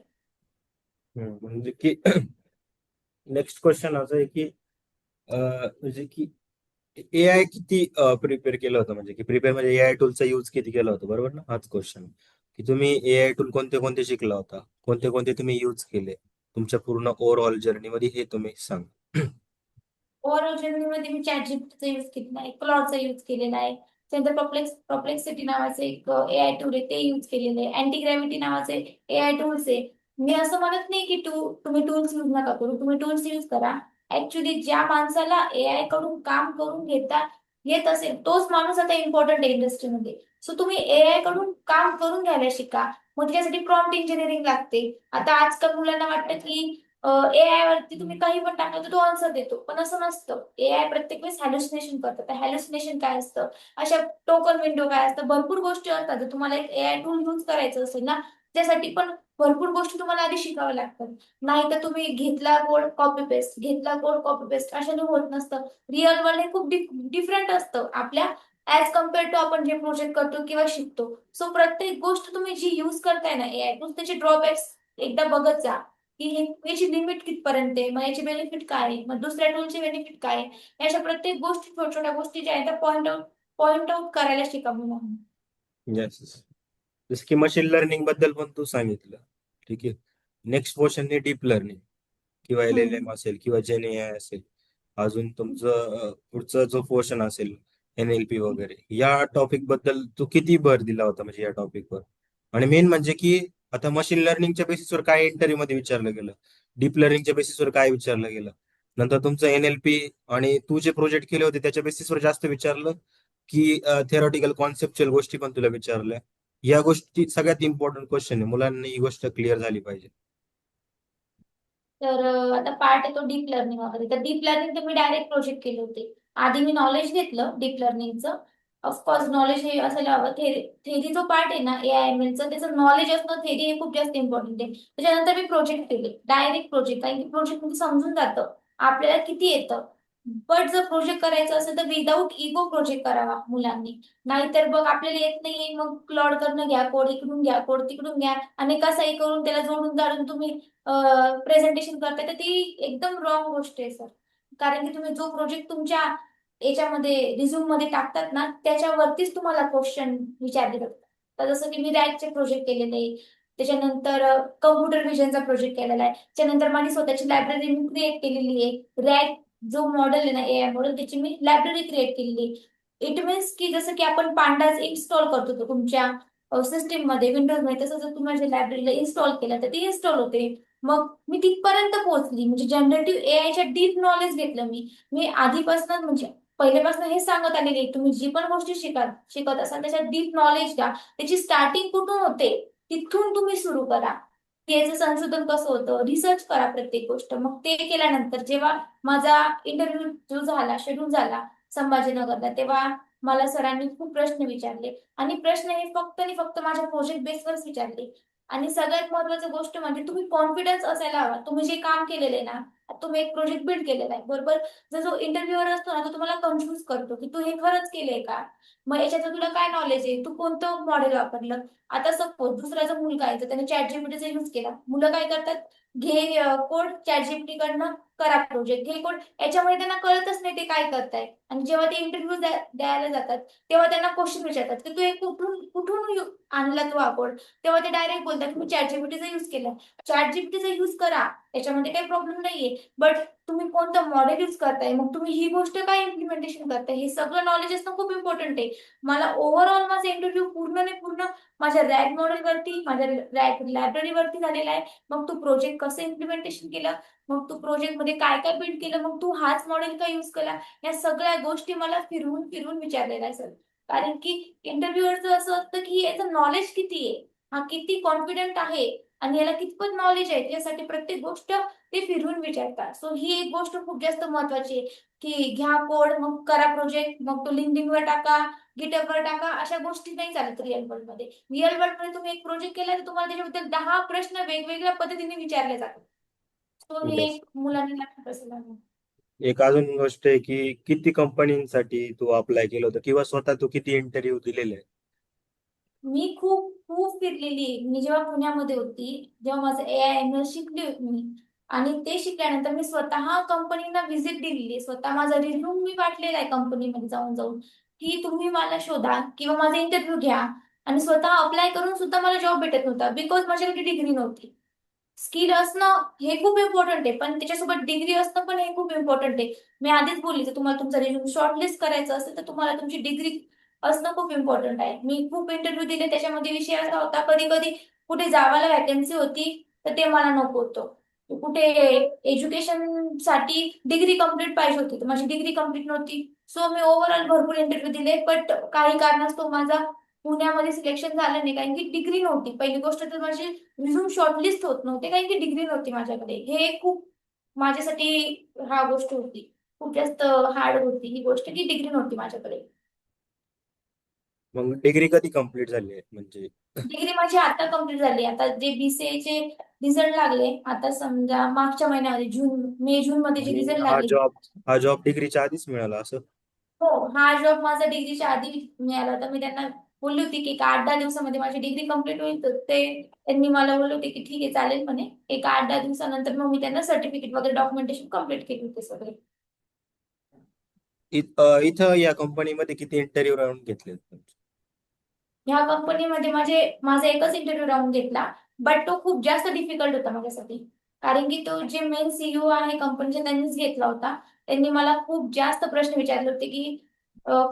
A: म्हणजे की नेक्स्ट क्वेश्चन असं आहे की म्हणजे की एआय किती प्रिपेअर केलं होतं, म्हणजे की प्रिपेअर म्हणजे एआय टूलचा यूज किती केला होता, बरोबर ना? हाच क्वेश्चन की तुम्ही एआय टूल कोणते कोणते शिकला होता, कोणते कोणते तुम्ही यूज केले तुमच्या पूर्ण ओव्हरऑल जर्नीमध्ये, हे तुम्ही सांगा.
B: ओव्हरऑल जर्नीमध्ये मी ChatGPTचा यूज केलेला आहे, क्लॉडचा यूज केलेला आहे. त्यानंतर प्रॉप्लेक्सिटी नावाचं एक एआय टूल आहे ते यूज केलेले आहे. अँटी ग्रॅव्हिटी नावाचे एआय टूल्स आहे. मी असं म्हणत नाही की तुम्ही टूल्स यूज नका करू, तुम्ही टूल्स यूज करा. ऍक्च्युली ज्या माणसाला एआय कडून काम करून घेता येत असेल तोच माणूस आता इम्पॉर्टंट आहे इंडस्ट्रीमध्ये. सो तुम्ही एआय कडून काम करून घ्यायला शिका. मग त्याच्यासाठी प्रॉम्प्ट इंजिनिअरिंग लागते. आता आजकाल मुलांना वाटतं की एआय वरती तुम्ही काही पण टाकलं तर तो आन्सर देतो, पण असं नसतं. एआय प्रत्येक वेळेस हॅल्युसिनेशन करतं. तर हॅल्युसिनेशन काय असतं, अशा टोकन विंडो काय असतं, भरपूर गोष्टी असतात. जर तुम्हाला एक एआय टूल यूज करायचं असेल ना, त्यासाठी पण भरपूर गोष्टी तुम्हाला आधी शिकाव्या लागतात. नाही तर तुम्ही घेतला कोड कॉपी पेस्ट, घेतला कोड कॉपी पेस्ट अशाने होत नसतं. रिअल वर्ल्ड हे खूप डिफरंट असतं आपल्या ऍज कम्पेअर टू आपण जे प्रोजेक्ट करतो किंवा शिकतो. सो प्रत्येक गोष्ट तुम्ही जी यूज करताय ना एआय टूल, त्याचे ड्रॉबॅक्स एकदा बघत जा की याची लिमिट कितपर्यंत आहे, मग याची बेनिफिट काय आहे, मग दुसऱ्या टूलचे बेनिफिट काय आहे. अशा प्रत्येक गोष्टी छोट्या छोट्या गोष्टी ज्या आहेत त्या पॉइंट आउट करायला शिका मुलांना.
A: येस. जसं की मशीन लर्निंग बद्दल पण तू सांगितलं, ठीक आहे. नेक्स्ट क्वेश्चन आहे डीप लर्निंग किंवा LLM असेल किंवा जेन एआय असेल. अजून तुमचं पुढचा जो पोर्शन असेल NLP वगैरे, या टॉपिक बद्दल तू किती भर दिला होता, म्हणजे या टॉपिकवर? आणि मेन म्हणजे की आता मशीन लर्निंगच्या बेसिसवर काय इंटरव्ह्यू मध्ये विचारलं गेलं, डीप लर्निंगच्या बेसिसवर काय विचारलं गेलं, नंतर तुमचं NLP आणि तू जे प्रोजेक्ट केले होते त्याच्या बेसिसवर जास्त विचारलं, की थेरॉटिकल कॉन्सेप्च्युअल गोष्टी पण तुला विचारल्या? या गोष्टी सगळ्यात इम्पॉर्टंट क्वेश्चन आहे, मुलांनी ही गोष्ट क्लिअर झाली पाहिजे.
B: तर आता पार्ट येतो डीप लर्निंग वगैरे. तर डीप लर्निंग तर मी डायरेक्ट प्रोजेक्ट केले होते. आधी मी नॉलेज घेतलं डीप लर्निंगचं. ऑफकोर्स नॉलेज हे असायला हवं. थेरी जो पार्ट आहे ना AIMLचं, त्याचं नॉलेज असणं थेरी हे खूप जास्त इम्पॉर्टंट आहे. त्याच्यानंतर मी प्रोजेक्ट केले, डायरेक्ट प्रोजेक्ट. कारण की प्रोजेक्ट मध्ये समजून जातं आपल्याला किती येतं. बट जर प्रोजेक्ट करायचं असेल तर विदाऊट इगो प्रोजेक्ट करावा मुलांनी. नाहीतर बघ आपल्याला येत नाहीये मग क्लॉड करणं घ्या, कोड इकडून घ्या, कोड तिकडून घ्या आणि कसंही करून त्याला जोडून जाडून तुम्ही प्रेझेंटेशन करताय, तर ती एकदम रॉंग गोष्ट आहे सर. कारण की तुम्ही जो प्रोजेक्ट तुमच्या याच्यामध्ये रिझ्यूम मध्ये टाकतात ना त्याच्यावरतीच तुम्हाला क्वेश्चन विचारले जातात. तर जसं की मी रॅकचे प्रोजेक्ट केलेले आहे, त्याच्यानंतर कम्प्युटर व्हिजनचा प्रोजेक्ट केलेला आहे, त्याच्यानंतर माझी स्वतःची लायब्ररी मी क्रिएट केलेली आहे. रॅक जो मॉडेल आहे ना एआय मॉडेल, त्याची मी लायब्ररी क्रिएट केलेली आहे. इट मीन्स की जसं की आपण पांडाज इन्स्टॉल करतो तो तुमच्या सिस्टीम मध्ये विंडोज मध्ये, तसं जर तुम्ही माझ्या लायब्ररीला इन्स्टॉल केलं तर ती इन्स्टॉल होते. मग मी तिथपर्यंत पोहोचली, म्हणजे जनरेटिव्ह एआयच्या डीप नॉलेज घेतलं मी. मी आधीपासून म्हणजे पहिल्यापासून हे सांगत आलेली आहे, तुम्ही जी पण गोष्टी शिकत असाल त्याच्यात डीप नॉलेज घ्या. त्याची स्टार्टिंग कुठून होते तिथून तुम्ही सुरू करा. त्याचं संशोधन कसं होतं, रिसर्च करा प्रत्येक गोष्ट. मग ते केल्यानंतर जेव्हा माझा इंटरव्ह्यू जो झाला, शेड्यूल झाला संभाजीनगरला, तेव्हा मला सरांनी खूप प्रश्न विचारले. आणि प्रश्न हे फक्त आणि फक्त माझ्या प्रोजेक्ट बेसवरच विचारले. आणि सगळ्यात महत्वाची गोष्ट म्हणजे तुम्ही कॉन्फिडन्स असायला हवा. तुम्ही जे काम केलेलं आहे ना, तुम्ही एक प्रोजेक्ट बिल्ड केलेला आहे बरोबर. जर जो इंटरव्ह्यूअर असतो ना तो तुम्हाला कन्फ्युज करतो की तू हे खरंच केलंय का, मग याच्यात तुला काय नॉलेज आहे, तू कोणतं मॉडेल वापरलं. आता सपोज दुसऱ्याचा मुलगा आहे तर त्याने ChatGPTचा यूज केला. मुलं काय करतात, घे कोड ChatGPT कडनं करा प्रोजेक्ट, घे कोड. याच्यामुळे त्यांना कळतच नाही ते काय करताय. आणि जेव्हा ते इंटरव्ह्यू द्यायला जातात तेव्हा त्यांना क्वेश्चन विचारतात की तू हे कुठून कुठून आणला तू हा कोड. तेव्हा ते डायरेक्ट बोलतात की मी ChatGPTचा यूज केला. ChatGPTचा यूज करा, त्याच्यामध्ये काही प्रॉब्लेम नाहीये. बट तुम्ही कोणतं मॉडेल यूज करताय, मग तुम्ही ही गोष्ट काय इम्प्लिमेंटेशन करताय, हे सगळं नॉलेज असणं खूप इम्पॉर्टंट आहे. मला ओव्हरऑल माझा इंटरव्ह्यू पूर्ण नाही पूर्ण माझ्या रॅक मॉडेलवरती, माझ्या रॅक लायब्ररीवरती झालेला आहे. मग तू प्रोजेक्ट कसं इम्प्लिमेंटेशन केलं, मग तू प्रोजेक्ट मध्ये काय काय बिल्ड केलं, मग तू हाच मॉडेल का यूज केला, या सगळ्या गोष्टी मला फिरवून फिरवून विचारलेल्या आहे सर. कारण की इंटरव्ह्यूअरचं असं असतं की याचं नॉलेज किती आहे, हा किती कॉन्फिडंट आहे आणि याला कितपत नॉलेज आहे, यासाठी प्रत्येक गोष्ट ते फिरवून विचारतात. सो ही एक गोष्ट खूप जास्त महत्वाची आहे की घ्या कोड मग करा प्रोजेक्ट, मग तो लिंक्डइनवर टाका, गिटहबवर टाका. अशा गोष्टी नाही चालत रिअल वर्ल्ड मध्ये. रिअल वर्ल्ड मध्ये तुम्ही एक प्रोजेक्ट केला तर तुम्हाला त्याच्याबद्दल 10 प्रश्न वेगवेगळ्या पद्धतीने विचारले जातात. तो मी
A: येस.
B: एक मुलांना लॅपटॉप असं लागला.
A: एक अजून गोष्ट आहे की किती कंपनीसाठी तू अप्लाय केलं होतं किंवा स्वतः तू किती इंटरव्ह्यू दिलेले आहे?
B: मी खूप खूप फिरलेली आहे. मी जेव्हा पुण्यामध्ये होती, जेव्हा माझं AI ML शिकली होती मी, आणि ते शिकल्यानंतर मी स्वतः कंपनीला व्हिजिट दिलेली आहे. स्वतः माझा रिझ्यूम मी पाठलेला आहे कंपनीमध्ये जाऊन जाऊन, की तुम्ही मला शोधा किंवा माझा इंटरव्ह्यू घ्या. आणि स्वतः अप्लाय करून सुद्धा मला जॉब भेटत नव्हता, बिकॉज माझ्याकडे डिग्री नव्हती. स्किल असणं हे खूप इम्पॉर्टंट आहे, पण त्याच्यासोबत डिग्री असणं पण हे खूप इम्पॉर्टंट आहे. मी आधीच बोलली, जर तुम्हाला तुमचा रिझ्यूम शॉर्टलिस्ट करायचं असेल तर तुम्हाला तुमची डिग्री असणं खूप इम्पॉर्टंट आहे. मी खूप इंटरव्ह्यू दिले, त्याच्यामध्ये विषय असा होता, कधी कधी कुठे जावाला व्हॅकन्सी होती तर ते मला नको होतं. कुठे एज्युकेशन साठी डिग्री कंप्लीट पाहिजे होती, तर माझी डिग्री कंप्लीट नव्हती. सो मी ओव्हरऑल भरपूर इंटरव्ह्यू दिले, बट काही कारणास्तव माझा पुण्यामध्ये सिलेक्शन झालं नाही, कारण की डिग्री नव्हती. पहिली गोष्ट तर माझी रिझ्यूम शॉर्टलिस्ट होत नव्हते, कारण की डिग्री नव्हती माझ्याकडे. हे खूप माझ्यासाठी हा गोष्ट होती, खूप जास्त हार्ड होती ही गोष्ट, की डिग्री नव्हती माझ्याकडे.
A: मग डिग्री कधी कंप्लीट झाली आहे म्हणजे?
B: डिग्री माझी आता कंप्लीट झाली. आता जे BCA चे रिझल्ट लागले, आता समजा मागच्या महिन्यामध्ये जून मध्ये जे
A: आणि
B: रिझल्ट
A: हा
B: लागले.
A: जॉब हा जॉब डिग्रीच्या आधीच मिळाला असं?
B: हो, हा जॉब माझा डिग्रीच्या आधी मिळाला होता. मी त्यांना बोलली होती की एक 8-10 दिवसामध्ये माझी डिग्री कंप्लीट होईल, तर त्यांनी मला बोलले होते की ठीक आहे चालेल म्हणे. एक 8-10 दिवसानंतर मग मी त्यांना सर्टिफिकेट वगैरे डॉक्युमेंटेशन कंप्लीट केली होते सगळे.
A: इथं या कंपनीमध्ये किती इंटरव्ह्यू राऊंड घेतले?
B: ह्या कंपनीमध्ये माझा एकच इंटरव्ह्यू राऊंड घेतला, बट तो खूप जास्त डिफिकल्ट होता माझ्यासाठी. कारण की तो जे मेन CEO आहे कंपनीचा त्यांनीच घेतला होता. त्यांनी मला खूप जास्त प्रश्न विचारले होते की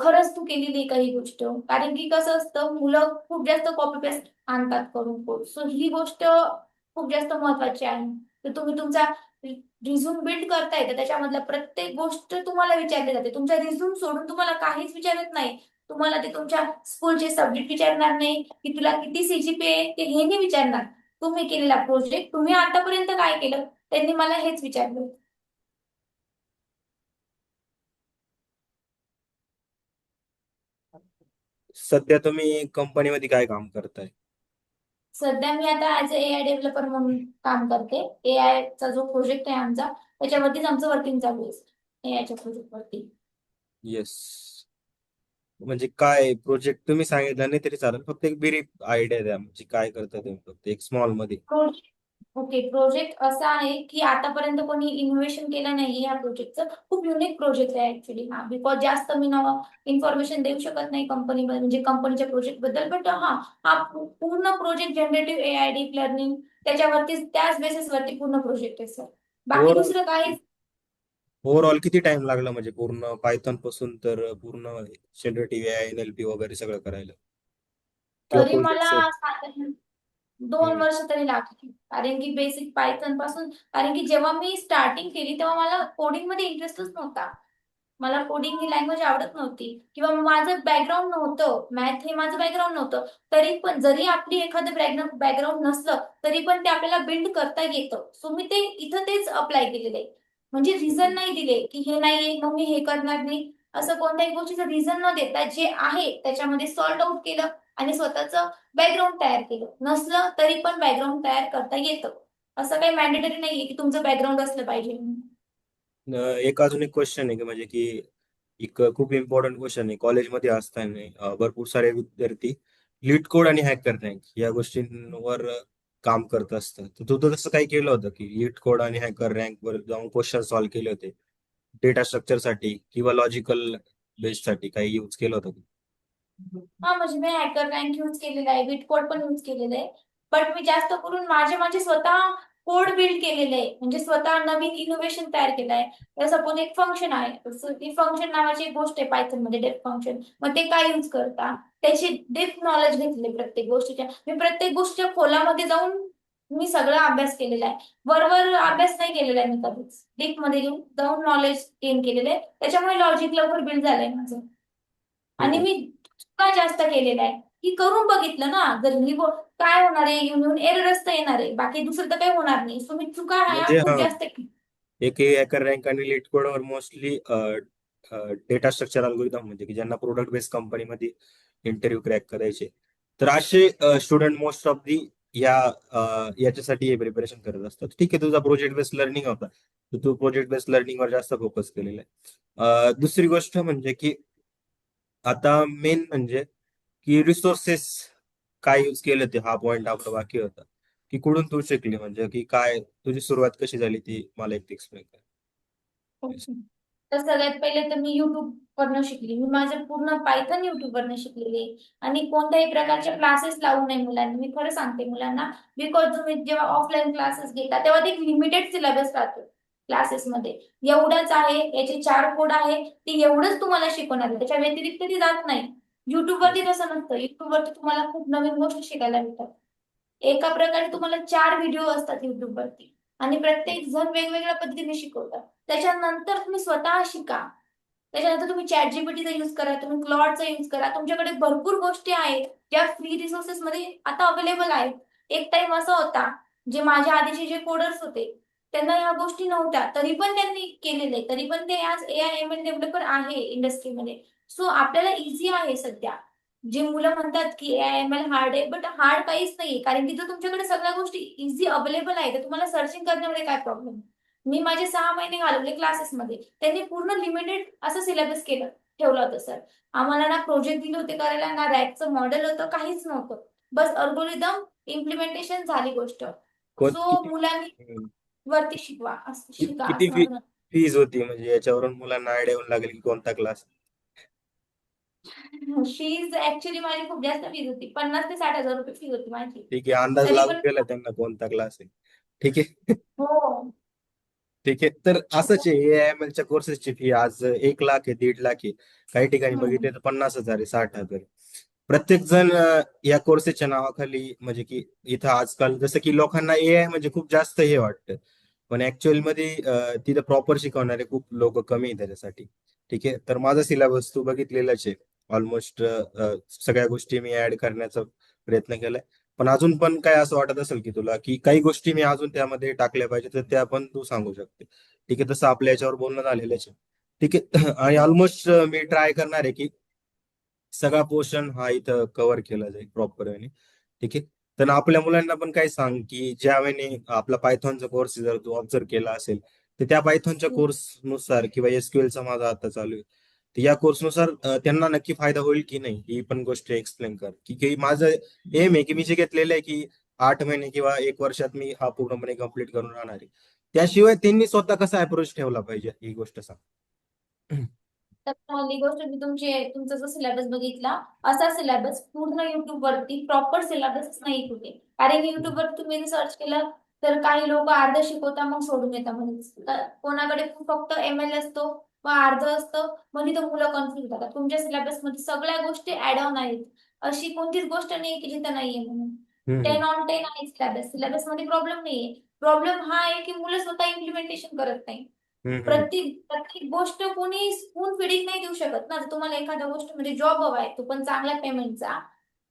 B: खरंच तू केलेली आहे का ही गोष्ट? कारण की कसं असतं, मुलं खूप जास्त कॉपी पेस्ट आणतात करून कोड. सो ही गोष्ट खूप जास्त महत्वाची आहे. तर तुम्ही तुमचा रिझ्यूम बिल्ड करताय, तर त्याच्यामधलं प्रत्येक गोष्ट तुम्हाला विचारली जाते. तुमचा रिझ्यूम सोडून तुम्हाला काहीच विचारत नाही. तुम्हाला ते तुमच्या स्कूलचे सब्जेक्ट विचारणार नाही, की तुला किती CGPA ते हे नाही विचारणार. तुम्ही केलेला प्रोजेक्ट, तुम्ही आतापर्यंत काय केलं, त्यांनी मला हेच विचारलं.
A: सध्या तुम्ही कंपनीमध्ये काय काम करताय?
B: सध्या मी आता ऍज अ AI डेव्हलपर म्हणून काम करते. AI चा जो प्रोजेक्ट आहे आमचा, त्याच्यावरतीच आमचं वर्किंग चालू आहे, AI च्या प्रोजेक्टवरती.
A: येस. म्हणजे काय प्रोजेक्ट तुम्ही सांगितलं नाही तरी चालेल, फक्त एक ब्रीफ आयडिया द्या म्हणजे काय करता तुम्ही, फक्त एक स्मॉल मध्ये.
B: ओके, प्रोजेक्ट असा आहे की आतापर्यंत कोणी इनोव्हेशन केलं नाही या प्रोजेक्टचं. खूप युनिक प्रोजेक्ट आहे ऍक्च्युली हा. बिकॉज जास्त मी इन्फॉर्मेशन देऊ शकत नाही कंपनी म्हणजे कंपनीच्या प्रोजेक्ट बद्दल. बट हा पूर्ण project generative AI deep learning त्याच्यावरती, त्याच बेसिसवरती पूर्ण प्रोजेक्ट आहे सर. बाकी
A: ओव्हरऑल
B: दुसरं काही.
A: ओव्हरऑल किती टाइम लागला म्हणजे पूर्ण पायथॉन पासून तर पूर्ण जनरेटिव्ह एआय NLP वगैरे सगळं करायला, किंवा
B: तरी मला
A: प्रोजेक्ट?
B: 2 वर्ष तरी लागली, कारण की बेसिक पायथन पासून. कारण की जेव्हा मी स्टार्टिंग केली तेव्हा मला कोडिंग मध्ये इंटरेस्टच नव्हता. मला कोडिंग ही लँग्वेज आवडत नव्हती, किंवा माझं बॅकग्राऊंड नव्हतं, मॅथ हे माझं बॅकग्राऊंड नव्हतं. तरी पण जरी आपली एखादं बॅकग्राऊंड नसलं तरी पण ते आपल्याला बिल्ड करता येतं. सो मी ते इथं तेच अप्लाय केलेलं आहे. म्हणजे रिझन नाही दिले की हे नाहीये मग मी हे करणार नाही, असं कोणत्याही गोष्टीचं रिझन न देता जे आहे त्याच्यामध्ये सॉर्ट आउट केलं आणि स्वतःचं बॅकग्राऊंड तयार केलं. नसलं तरी पण बॅकग्राऊंड तयार करता येतं. असं काही मॅन्डेटरी नाहीये की तुमचं बॅकग्राऊंड असलं पाहिजे म्हणून.
A: एक अजून एक क्वेश्चन आहे की म्हणजे की एक खूप इम्पॉर्टंट क्वेश्चन आहे कॉलेजमध्ये असताना, भरपूर सारे विद्यार्थी लीड कोड आणि हॅकर रँक या गोष्टींवर काम करत असतात. तर तू तर तसं काही केलं होतं की लीड कोड आणि हॅकर रँक वर जाऊन क्वेश्चन सॉल्व्ह केले होते डेटा स्ट्रक्चर साठी किंवा लॉजिकल बेस्ड साठी काही यूज केलं होतं?
B: हा, म्हणजे मी हॅकर रँक यूज केलेला आहे, बिटकोड पण यूज केलेलं आहे. बट मी जास्त करून माझे माझे स्वतः कोड बिल्ड केलेले आहे, म्हणजे स्वतः नवीन इनोव्हेशन तयार केलं आहे. सपोज एक फंक्शन आहे, ती फंक्शन नावाची एक गोष्ट आहे पायथन मध्ये, डेफ फंक्शन. मग ते काय यूज करता, त्याची डेप नॉलेज घेतली प्रत्येक गोष्टीच्या. मी प्रत्येक गोष्टीच्या खोलामध्ये जाऊन मी सगळा अभ्यास केलेला आहे. वरवर अभ्यास नाही केलेला आहे मी कधीच. डीप मध्ये जाऊन नॉलेज गेन केलेलं आहे, त्याच्यामुळे लॉजिक लवकर बिल्ड झालंय माझं. आणि
A: हो.
B: मी चुका जास्त केलेल्या आहे, की करून बघितलं ना, जर ही काय होणार आहे, येऊन एररच तर येणार आहे, बाकी दुसरं तर काही होणार नाही. सो मी चुका ह्या
A: म्हणजे
B: खूप
A: हा,
B: जास्त केल्या.
A: एक हॅकर रँक आणि लीड कोडवर मोस्टली डेटा स्ट्रक्चर अल्गोरिदम म्हणजे की ज्यांना प्रोडक्ट बेस्ड कंपनीमध्ये इंटरव्ह्यू क्रॅक करायचे, तर असे स्टुडंट मोस्ट ऑफ दी याच्यासाठी हे प्रिपरेशन करत असतात. ठीक आहे, तुझा प्रोजेक्ट बेस्ड लर्निंग होता, तर तू प्रोजेक्ट बेस्ड लर्निंगवर जास्त फोकस केलेला आहे. दुसरी गोष्ट म्हणजे की आता मेन म्हणजे की रिसोर्सेस काय यूज केले ते, हा पॉइंट आपला बाकी होता. की कुठून तू शिकली, म्हणजे की काय तुझी सुरुवात कशी झाली ती मला एक एक्सप्लेन कर.
B: ओके. तर सगळ्यात पहिले तर मी युट्यूब वरनं शिकली. मी माझं पूर्ण पायथन युट्यूब वरनं शिकलेली आहे. आणि कोणत्याही प्रकारचे क्लासेस लावू नये मुलांनी. मी खरं सांगते मुलांना, बिकॉज तुम्ही जेव्हा ऑफलाईन क्लासेस घेता तेव्हा ते लिमिटेड सिलेबस राहतो क्लासेसमध्ये. एवढंच आहे, याचे 4 कोड आहे, ते एवढंच तुम्हाला शिकवणार आहे, त्याच्या व्यतिरिक्त ती जात नाही. युट्यूब वरती तसं नसतं. युट्यूब वरती तुम्हाला खूप नवीन गोष्टी शिकायला मिळतात. एका प्रकारे तुम्हाला 4 व्हिडिओ असतात युट्यूब वरती आणि प्रत्येक जण वेगवेगळ्या पद्धतीने शिकवतात. त्याच्यानंतर तुम्ही स्वतः शिका. त्याच्यानंतर तुम्ही चॅट जीपीटीचा युज करा, तुम्ही क्लॉडचा युज करा. तुमच्याकडे भरपूर गोष्टी आहेत ज्या फ्री रिसोर्सेस मध्ये आता अवेलेबल आहेत. एक टाइम असा होता, जे माझ्या आधीचे जे कोडर्स होते त्यांना ह्या गोष्टी नव्हत्या, तरी पण त्यांनी केलेले, तरी पण ते आज AI ML डेव्हलपर आहे इंडस्ट्रीमध्ये. सो आपल्याला इझी आहे सध्या. जे मुलं म्हणतात की AI ML हार्ड आहे, बट हार्ड काहीच नाहीये, कारण की जर तुमच्याकडे सगळ्या गोष्टी इझी अवेलेबल आहे तर तुम्हाला सर्चिंग करण्यामध्ये काय प्रॉब्लेम. मी माझे 6 महिने घालवले क्लासेसमध्ये. त्यांनी पूर्ण लिमिटेड असं सिलेबस केलं ठेवलं होतं सर. आम्हाला ना प्रोजेक्ट दिले होते करायला, ना रॅकचं मॉडेल होतं, काहीच नव्हतं. बस अल्गोरिदम इम्प्लिमेंटेशन झाली गोष्ट. सो
A: किती
B: मुलांनी वरती शिकवा, असं शिका
A: किती
B: असं माझं.
A: फीज होती, म्हणजे याच्यावरून मुलांना आयडिया येऊन लागेल की कोणता क्लास.
B: फीज ऍक्च्युली माझी खूप जास्त फीज होती. 50 ते 60 हजार रुपये फीज होती माझी.
A: ठीक आहे, अंदाज
B: तरी
A: लागू
B: पण
A: केला त्यांना कोणता क्लास आहे. ठीक आहे.
B: हो.
A: ठीक आहे, तर असंच आहे, AIML च्या कोर्सेसची फी आज 1 लाख आहे, 1.5 लाख आहे, काही ठिकाणी
B: हम्म.
A: बघितले तर 50,000 आहे, 60,000 आहे. प्रत्येक जण या कोर्सेसच्या नावाखाली, म्हणजे की इथं आजकाल जसं की लोकांना AI म्हणजे खूप जास्त हे वाटतं, पण ऍक्च्युअल मध्ये तिथं प्रॉपर शिकवणारे खूप लोक कमी आहे त्याच्यासाठी. ठीक आहे, तर माझा सिलेबस तू बघितलेलाच आहे. ऑलमोस्ट सगळ्या गोष्टी मी ऍड करण्याचा प्रयत्न केलाय. पण अजून पण काय असं वाटत असेल की तुला की काही गोष्टी मी अजून त्यामध्ये टाकल्या पाहिजे, तर त्या पण तू सांगू शकते. ठीक आहे, तसं आपल्या याच्यावर बोलणं झालेलंच आहे. ठीक आहे. आणि ऑलमोस्ट मी ट्राय करणार आहे की सगळा पोर्शन हा इथं कव्हर केला जाईल प्रॉपर वेने. ठीक आहे. तर आपल्या मुलांना पण काय सांग की ज्या वेळेने आपला पायथॉनचा कोर्स जर तू ऑब्झर्व केला असेल, तर त्या पायथॉनच्या कोर्सनुसार किंवा SQL चा माझा आता चालू आहे, तर या कोर्सनुसार त्यांना नक्की फायदा होईल की नाही, ही पण गोष्ट एक्सप्लेन कर. की माझं एम आहे की मी जे घेतलेलं आहे की 8 महिने किंवा 1 वर्षात मी हा पूर्णपणे कम्प्लीट करून राहणार आहे. त्याशिवाय त्यांनी स्वतः कसा अप्रोच ठेवला पाहिजे ही गोष्ट सांग.
B: तर पहिली गोष्ट, मी तुमचा जो सिलेबस बघितला, असा सिलेबस पूर्ण युट्यूब वरती प्रॉपर सिलेबस नाही कुठे. कारण युट्यूब वर तुम्ही सर्च केलं तर काही लोक अर्ध शिकवता मग सोडून येतात. म्हणजे कोणाकडे फक्त ML असतो व अर्ध असतं, मग तिथं मुलं कन्फ्युज होतात. तुमच्या सिलेबस मध्ये सगळ्या गोष्टी ऍड ऑन आहेत. अशी कोणतीच गोष्ट नाही की जिथं नाहीये म्हणून.
A: हम्म,
B: 10 on 10 आहे सिलेबस. सिलेबस मध्ये प्रॉब्लेम नाहीये. प्रॉब्लेम हा आहे की मुलं स्वतः इम्प्लिमेंटेशन करत नाही.
A: हम्म, हम्म,
B: प्रत्येक प्रत्येक गोष्ट कोणी स्पून फिडिंग नाही देऊ शकत ना. जर तुम्हाला एखाद्या गोष्टीमध्ये जॉब हवा आहे, तो पण चांगल्या पेमेंटचा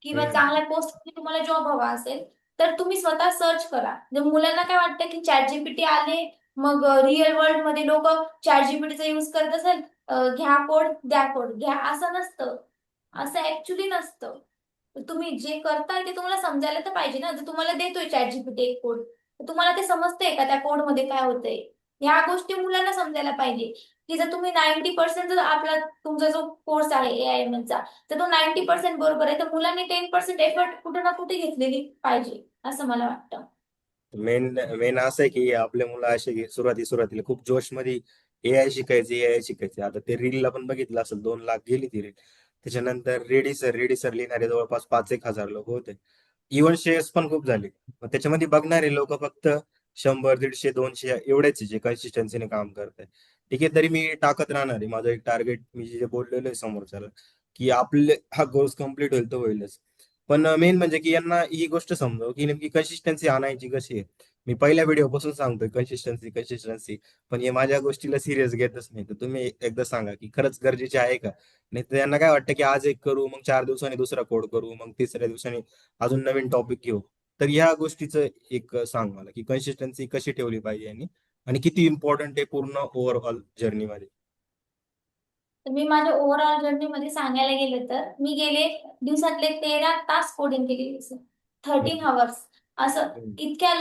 B: किंवा
A: हम्म,
B: चांगल्या पोस्ट तुम्हाला जॉब हवा असेल, तर तुम्ही स्वतः सर्च करा. जर मुलांना काय वाटतं की चॅट जीपीटी आले, मग रिअल वर्ल्ड मध्ये लोक चॅट जीपीटीचा युज करत असेल, घ्या कोड द्या कोड घ्या, असं नसतं. असं ऍक्च्युली नसतं. तर तुम्ही जे करताय ते तुम्हाला समजायला तर पाहिजे ना. जर तुम्हाला देतोय चॅट जीपीटी एक कोड, तर तुम्हाला ते समजतंय का त्या कोड मध्ये काय होतंय. ह्या गोष्टी मुलांना समजायला पाहिजे. की जर तुम्ही 90% जर आपला तुमचा जो कोर्स आहे AI ML चा, तर तो 90% बरोबर आहे, तर मुलांनी 10% एफर्ट कुठे ना कुठे घेतलेली पाहिजे, असं मला वाटतं.
A: मेन मेन असं आहे की आपले मुलं असे की सुरुवातीला खूप जोश मध्ये AI शिकायचे. आता ते रीलला पण बघितलं असेल, 2 लाख गेली ती रील. त्याच्यानंतर रेडी सर लिहिणारे जवळपास 5-1 हजार लोक होते. इव्हन शेअर्स पण खूप झाले. मग त्याच्यामध्ये बघणारे लोक फक्त 100, 150, 200 एवढेच आहे जे कन्सिस्टन्सीने काम करतात. ठीक आहे, तरी मी टाकत राहणार आहे. माझं एक टार्गेट मी जे बोललेलो आहे समोरच्याला, की आपले हा कोर्स कम्प्लीट होईल तर होईलच. पण मेन म्हणजे की यांना ही गोष्ट समजावं की नेमकी कन्सिस्टन्सी आणायची कशी आहे. मी पहिल्या व्हिडिओपासून सांगतोय कन्सिस्टन्सी कन्सिस्टन्सी, पण हे माझ्या गोष्टीला सिरियस घेतच नाही. तर तुम्ही एकदा सांगा की खरंच गरजेचे आहे का. नाही तर यांना काय वाटतं की आज एक करू, मग 4 दिवसांनी दुसरा कोड करू, मग तिसऱ्या दिवसांनी अजून नवीन टॉपिक घेऊ. तर ह्या गोष्टीचं एक सांग मला की कन्सिस्टन्सी कशी ठेवली पाहिजे आणि किती इम्पॉर्टंट आहे पूर्ण ओव्हरऑल जर्नीमध्ये.
B: तर मी माझ्या ओव्हरऑल जर्नीमध्ये सांगायला गेलं तर मी गेले दिवसातले 13 तास कोडिंग केलेली सर. 13
A: हम्म,
B: अवर्स. असं
A: हम्म.
B: इतक्या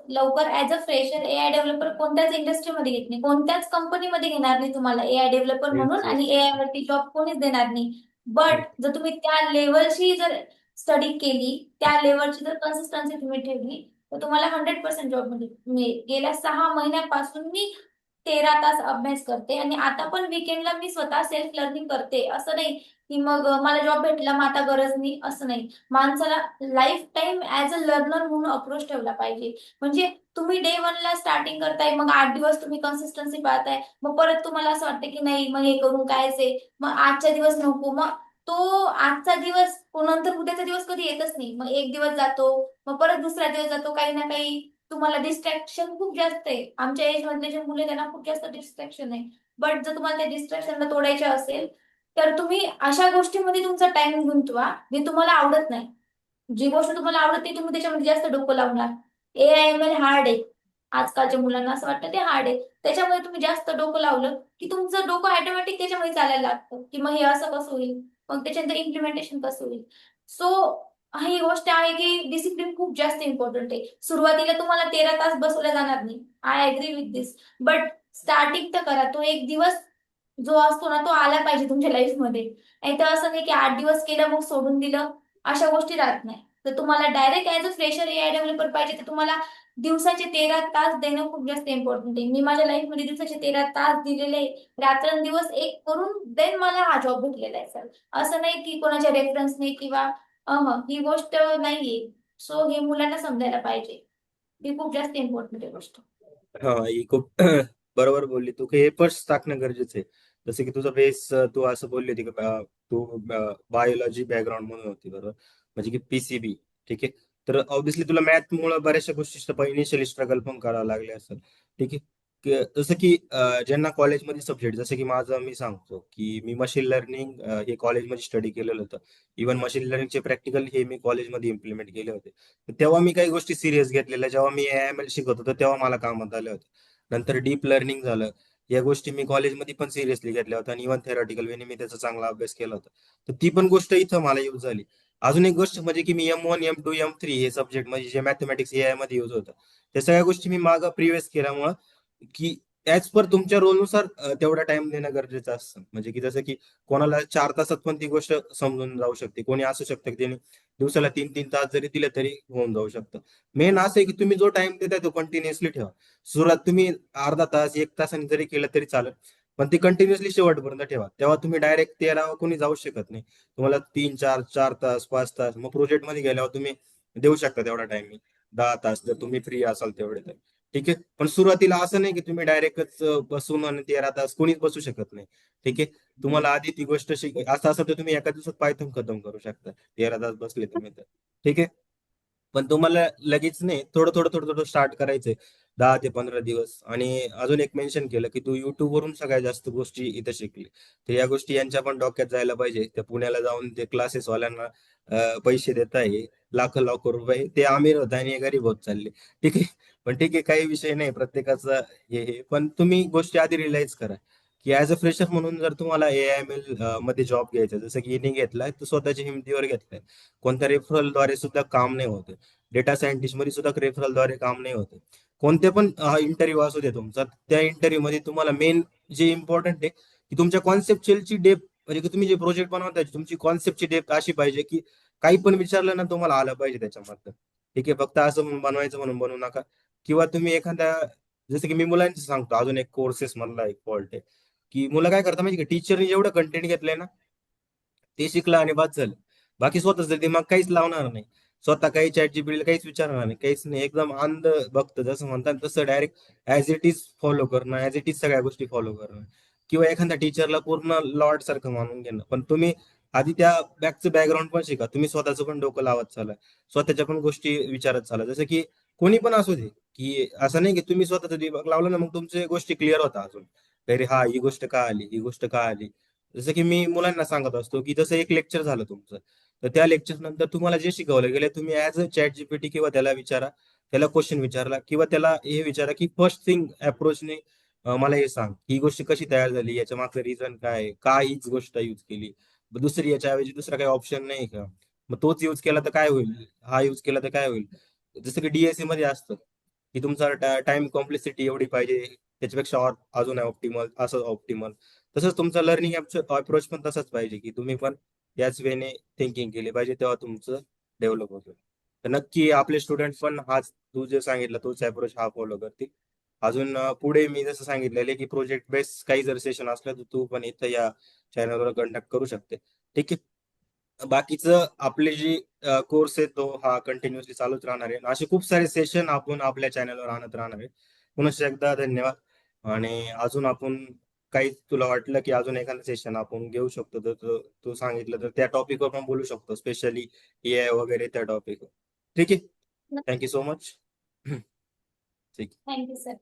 B: लवकर as a fresher AI developer कोणत्याच इंडस्ट्रीमध्ये घेत नाही, कोणत्याच कंपनीमध्ये घेणार नाही तुम्हाला एआय डेव्हलपर
A: येस
B: म्हणून,
A: येस.
B: आणि एआय वरती जॉब कोणीच देणार नाही. बट जर तुम्ही त्या लेवलची जर स्टडी केली, त्या लेवलची जर कन्सिस्टन्सी तुम्ही ठेवली, तर तुम्हाला 100% जॉब मिळेल. गेल्या 6 महिन्यापासून मी 13 तास अभ्यास करते, आणि आता पण विकेंडला मी स्वतः सेल्फ लर्निंग करते. असं नाही की मग मला जॉब भेटला मग आता गरज नाही, असं नाही. माणसाला life time as a learner म्हणून अप्रोच ठेवला पाहिजे. म्हणजे तुम्ही डे 1 ला स्टार्टिंग करताय, मग 8 दिवस तुम्ही कन्सिस्टन्सी पाहताय, मग परत तुम्हाला असं वाटतं की नाही मग हे करून कायच आहे, मग आजच्या दिवस नको, मग तो आजचा दिवस नंतर उद्याचा दिवस कधी येतच नाही. मग एक दिवस जातो, मग परत दुसरा दिवस जातो, काही ना काही तुम्हाला डिस्ट्रॅक्शन खूप जास्त आहे. आमच्या एज मधले जे मुले त्यांना खूप जास्त डिस्ट्रॅक्शन आहे. बट जर तुम्हाला त्या डिस्ट्रॅक्शनला तोडायचे असेल, तर तुम्ही अशा गोष्टीमध्ये तुमचा टाइम गुंतवा जे तुम्हाला आवडत नाही. जी गोष्ट तुम्हाला आवडत नाही तुम्ही त्याच्यामध्ये जास्त डोकं लावणार. एआयएमएल हार्ड आहे, आजकालच्या मुलांना असं वाटतं ते हार्ड आहे. त्याच्यामध्ये तुम्ही जास्त डोकं लावलं की तुमचं डोकं ऑटोमॅटिक त्याच्यामध्ये चालायला लागतं, की मग हे असं कसं होईल, मग त्याच्यानंतर इम्प्लिमेंटेशन कसं होईल. सो ही गोष्ट आहे की डिसिप्लिन खूप जास्त इम्पॉर्टंट आहे. सुरुवातीला तुम्हाला 13 तास बसवल्या जाणार नाही, I agree with this. But starting तर करा. तो एक दिवस जो असतो ना तो आला पाहिजे तुमच्या लाईफ मध्ये. नाही तर असं नाही की 8 दिवस केलं मग सोडून दिलं, अशा गोष्टी राहत नाही. तर तुम्हाला direct as a fresher AI developer पाहिजे, तर तुम्हाला दिवसाचे 13 तास देणं खूप जास्त इम्पॉर्टंट आहे. मी माझ्या लाईफ मध्ये दिवसाचे 13 तास दिलेले आहे. रात्रंदिवस एक करून देन मला हा जॉब भेटलेला आहे सर. असं नाही की कोणाच्या रेफरन्सने किंवा ही गोष्ट नाहीये. सो हे मुलांना समजायला पाहिजे. ही खूप जास्त इम्पॉर्टंट आहे गोष्ट.
A: हा, ही खूप बरोबर बोलली तू की एफर्ट्स टाकणं गरजेचं आहे. जसं की तुझा बेस तू असं बोलली होती की तू बायोलॉजी बॅकग्राऊंड म्हणून होती बरोबर, म्हणजे की पीसीबी. ठीक आहे. तर ऑब्व्हियसली तुला मॅथ मुळे बऱ्याचशा गोष्टी इनिशियली स्ट्रगल पण करावं लागले असेल. ठीक आहे. जसं की ज्यांना कॉलेजमध्ये सब्जेक्ट, जसं की माझं मी सांगतो की मी मशीन लर्निंग हे कॉलेजमध्ये स्टडी केलेलं होतं. इव्हन मशीन लर्निंगचे प्रॅक्टिकल हे मी कॉलेजमध्ये इम्प्लिमेंट केले होते. तर तेव्हा मी काही गोष्टी सिरियस घेतलेल्या, जेव्हा मी एआयएमएल शिकत होतो तेव्हा मला कामात आले होते. नंतर डीप लर्निंग झालं. या गोष्टी मी कॉलेजमध्ये पण सिरियसली घेतल्या होत्या, आणि इव्हन थेरॉटिकल वेने मी त्याचा चांगला अभ्यास केला होता. तर ती पण गोष्ट इथं मला यूज झाली. अजून एक गोष्ट म्हणजे की मी M1 M2 M3 हे सब्जेक्ट म्हणजे जे मॅथमॅटिक्स एआय मध्ये यूज होतं, त्या सगळ्या गोष्टी मी मागं प्रिव्हियस केल्यामुळं की ऍज पर तुमच्या रोलनुसार तेवढा टाइम देणं गरजेचं असतं. म्हणजे की जसं की कोणाला 4 तासात पण ती गोष्ट समजून जाऊ शकते, कोणी असू शकतं की त्याने दिवसाला 3-3 तास जरी दिले तरी होऊन जाऊ शकतं. मेन असं आहे की तुम्ही जो टाइम देताय तो कंटिन्युअसली ठेवा. सुरुवात तुम्ही अर्धा तास 1 तासाने जरी केलं तरी चालेल, पण ती कंटिन्युअसली शेवटपर्यंत ठेवा. तेव्हा तुम्ही डायरेक्ट 13 कोणी जाऊ शकत नाही. तुम्हाला 3-4 4 तास 5 तास मग प्रोजेक्टमध्ये गेल्यावर तुम्ही देऊ शकता तेवढा टाइमिंग. 10 तास जर तुम्ही फ्री असाल तेवढे तर. ठीक आहे. पण सुरुवातीला असं नाही की तुम्ही डायरेक्टच बसून आणि 13 तास कोणीच बसू शकत नाही. ठीक आहे. तुम्हाला आधी ती गोष्ट असं असं तर तुम्ही एका दिवसात पायथन खतम करू शकता 13 तास बसले तुम्ही तर. ठीक आहे. पण तुम्हाला लगेच नाही, थोडं थोडं थोडं थोडं स्टार्ट करायचंय. 10 ते 15 दिवस. आणि अजून एक मेन्शन केलं की तू युट्यूब वरून सगळ्यात जास्त गोष्टी इथं शिकली. तर या गोष्टी यांच्या पण डोक्यात जायला पाहिजे. त्या पुण्याला जाऊन ते क्लासेस वाल्यांना पैसे देत आहे, लाख लाख रुपये, ते आमिर होत आणि हे गरीब होत चालले. ठीक आहे. पण ठीक आहे, काही विषय नाही, प्रत्येकाचा हे हे पण तुम्ही गोष्टी आधी रिअलाइज करा की ऍज अ फ्रेशर म्हणून जर तुम्हाला एआयएमएल मध्ये जॉब घ्यायचा, जसं की यांनी घेतलाय तर स्वतःच्या हिमतीवर घेतलाय. कोणत्या रेफरलद्वारे सुद्धा काम नाही होते. डेटा सायंटिस्ट मध्ये सुद्धा रेफरलद्वारे काम नाही होते. कोणते पण इंटरव्ह्यू असू दे तुमचा, त्या इंटरव्ह्यू मध्ये तुम्हाला मेन जे इम्पॉर्टंट आहे की तुमच्या कॉन्सेप्च्युअलची डेप्थ, म्हणजे की तुम्ही जे प्रोजेक्ट बनवताय तुमची कॉन्सेप्टची डेप्थ अशी पाहिजे की काही पण विचारलं ना तुम्हाला आलं पाहिजे त्याच्यामधलं. ठीक आहे. फक्त असं बनवायचं म्हणून बनवू नका. किंवा तुम्ही एखाद्या, जसं की मी मुलांचं सांगतो, अजून एक कोर्सेस मधला एक फॉल्ट आहे की मुलं काय करतात माहिती का, टीचरने जेवढं कंटेंट घेतलंय ना ते शिकलं आणि बाद झालं. बाकी स्वतःच दिमाग काहीच लावणार नाही. स्वतः काही चॅट जीपीटीला काहीच विचारणार नाही, काहीच नाही. एकदम अंध भक्त जसं म्हणतात तसं direct as it is follow करणं, ऍज इट इज सगळ्या गोष्टी फॉलो करणं. किंवा एखाद्या टीचरला पूर्ण लॉर्ड सारखं मानून घेणं. पण तुम्ही आधी त्या बॅकचं बॅकग्राऊंड पण शिका. तुम्ही स्वतःचं पण डोकं लावत चाला, स्वतःच्या पण गोष्टी विचारत चाला. जसं की कोणी पण असू दे, की असं नाही की तुम्ही स्वतःचं दिमाग लावलं ना मग तुमच्या गोष्टी क्लिअर होता अजून. अरे हा, ही गोष्ट का आली, ही गोष्ट का आली. जसं की मी मुलांना सांगत असतो की जसं एक लेक्चर झालं तुमचं, तर त्या लेक्चर नंतर तुम्हाला जे शिकवलं गेलं तुम्ही ऍज अ चॅट जीपीटी किंवा त्याला विचारा, त्याला क्वेश्चन विचारला किंवा त्याला हे विचारा की फर्स्ट थिंग अप्रोचने मला हे सांग, ही गोष्ट कशी तयार झाली, याच्या मागचं रिझन काय आहे? का हीच गोष्ट यूज केली, दुसरी याच्याऐवजी दुसरा काही ऑप्शन नाही का, मग तोच यूज केला तर काय होईल, हा यूज केला तर काय होईल. जसं की डीएससी मध्ये असतं की तुमचा टाइम कॉम्प्लेक्सिटी एवढी पाहिजे, त्याच्यापेक्षा अजून ऑप्टिमल, असं ऑप्टिमल. तसंच तुमचा लर्निंग अप्रोच पण तसाच पाहिजे की तुम्ही पण याच वेने थिंकिंग केली पाहिजे, तेव्हा तुमचं डेव्हलप होतं. तर नक्की आपले स्टुडंट पण हाच तू जे सांगितलं तोच अप्रोच हा फॉलो करतील. अजून पुढे मी जसं सांगितलेलं की प्रोजेक्ट बेस काही जर सेशन असलं तर तू पण इथं या चॅनलवर कंडक्ट करू शकते. ठीक आहे. बाकीचं आपले जी कोर्स आहे तो हा कंटिन्युअसली चालूच राहणार आहे. असे खूप सारे सेशन आपण आपल्या चॅनलवर आणत राहणार आहे. पुन्हा एकदा धन्यवाद. आणि अजून आपण काही तुला वाटलं की अजून एखादं सेशन आपण घेऊ शकतो तर तू सांगितलं तर त्या टॉपिकवर पण बोलू शकतो, स्पेशली ए वगैरे त्या टॉपिकवर. ठीक आहे. Thank you so much. ठीक.
B: Thank you sir.